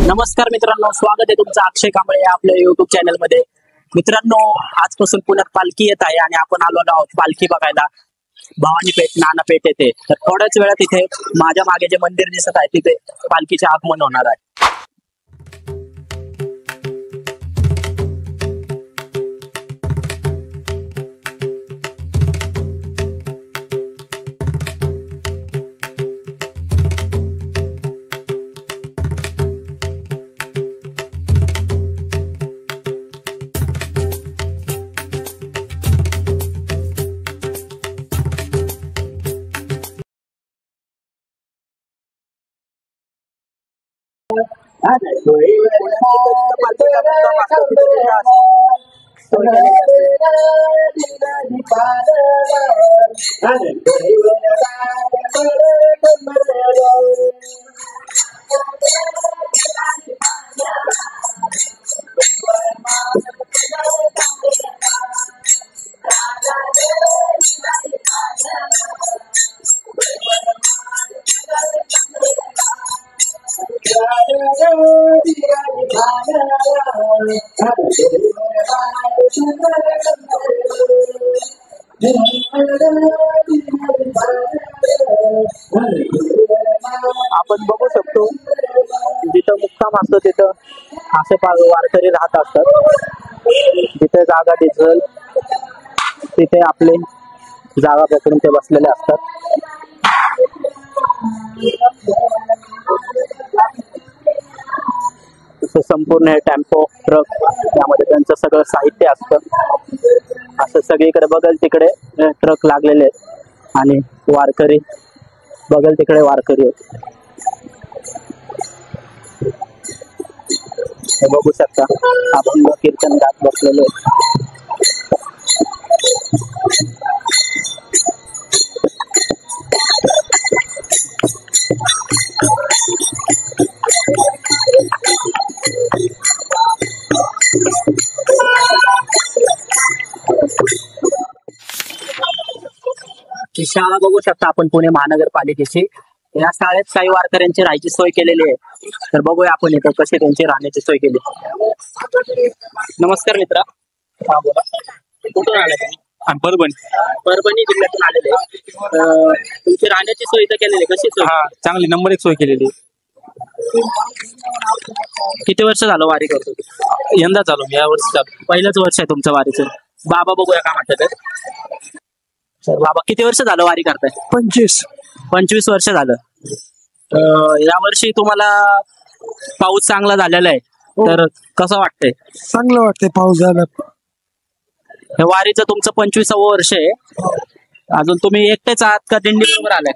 नमस्कार मित्रांनो, स्वागत आहे तुमचं अक्षय कांबळे आपल्या युट्यूब चॅनल मध्ये। मित्रांनो, आजपासून पुण्यात पालखी येत आहे आणि आपण आलो आहोत पालखी बघायला भवानी पेठ नानापेठ येथे। तर थोड्याच वेळात इथे माझ्या मागे जे मंदिर दिसत आहे तिथे पालखीचे आगमन होणार आहे। आपण बघू शकतो जिथं मुक्काम असतो तिथं असे वारकरी राहत असतात। जिथे जागा डिझेल तिथे आपले जागा पकडून ते बसलेले असतात। संपूर्ण हे टेम्पो ट्रक त्यामध्ये त्यांचं सगळं साहित्य असतं। असं सगळीकडे बघल तिकडे ट्रक लागलेले आहेत आणि वारकरी बघल तिकडे वारकरी आहेत। हे बघू शकता अभंग कीर्तन गात बसलेले आहेत। ही शाळा बघू शकता आपण पुणे महानगरपालिकेची। या शाळेत काही वारकऱ्यांची राहायची सोय केलेली आहे। तर बघूया आपण इथं कशी त्यांची राहण्याची सोय केली। नमस्कार मित्रा, हा बोला, कुठून आले तुम्ही? परभणी जिल्ह्यातून आलेले। तुमची राहण्याची सोय इथं केलेली कशी सोय? हा, चांगली नंबर 1 सोय केलेली। किती वर्ष झालं वारी करतो? यंदा चालू, या वर्षी चालू, पहिलंच वर्ष आहे तुमचं वारीचं। बाबा बघूया काय म्हणतात। सर बाबा किती वर्ष झालं वारी करताय? 25 वर्ष झालं। या वर्षी तुम्हाला पाऊस चांगला झालेला आहे, तर कसं वाटतंय? चांगलं वाटतंय पाऊस झाला। हे वारीचं तुमचं 25वं वर्ष आहे। अजून तुम्ही एकटेच आहात का दिंडी बरोबर आलाय?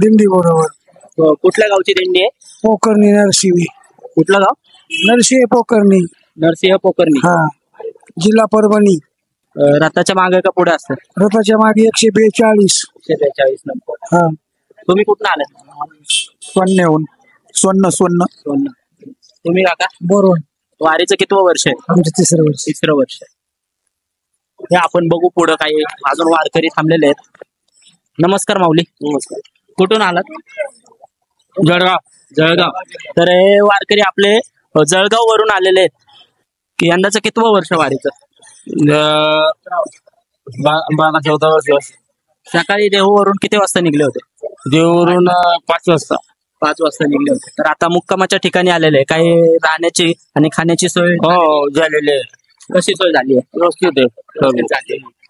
दिंडी बरोबर। कुठल्या गावची दिंडी आहे? पोकर्णी नरसिंह। कुठलं गाव? नरसिंह पोकर्णी। नरसिंह पोकर्णी, हा, जिल्हा परभणी। रथाच्या मागे का पुढे असतं? रथाच्या मागे 142 नंबर। हा। तुम्ही कुठून आलात? सोन्याहून। सोन्न। तुम्ही काका? बरोबर। वारीचं कितवं वर्ष आहे? आमचं तिसरं वर्ष। हे आपण बघू पुढं काही अजून वारकरी थांबलेले आहेत। नमस्कार माऊली। नमस्कार। कुठून आलात? जळगाव। तर हे वारकरी आपले जळगाव वरून आलेले आहेत। की यंदाचं कितवं वर्ष वारीचं? 12-14 वर्ष। सकाळी देहूवरून किती वाजता निघले होते? देवरून 5 वाजता। 5 वाजता निघले होते। तर आता मुक्कामाच्या ठिकाणी आलेले आहे। काही राहण्याची आणि खाण्याची सोय हो झालेली आहे। कशी सोय झाली आहे? व्यवस्थित आहे।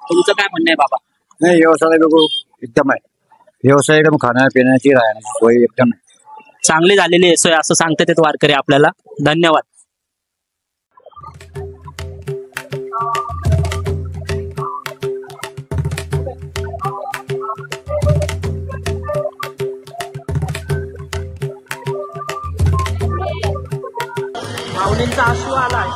तुमचं काय म्हणणं आहे बाबा? नाही, व्यवसाय एकदम आहे। व्यवसाय एकदम, खाण्या पिण्याची राहण्याची सोय एकदम आहे, चांगली झालेली आहे सोय असं सांगतात ते वारकरी आपल्याला। धन्यवाद। माऊलींचा आशू आलाय।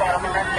Permanent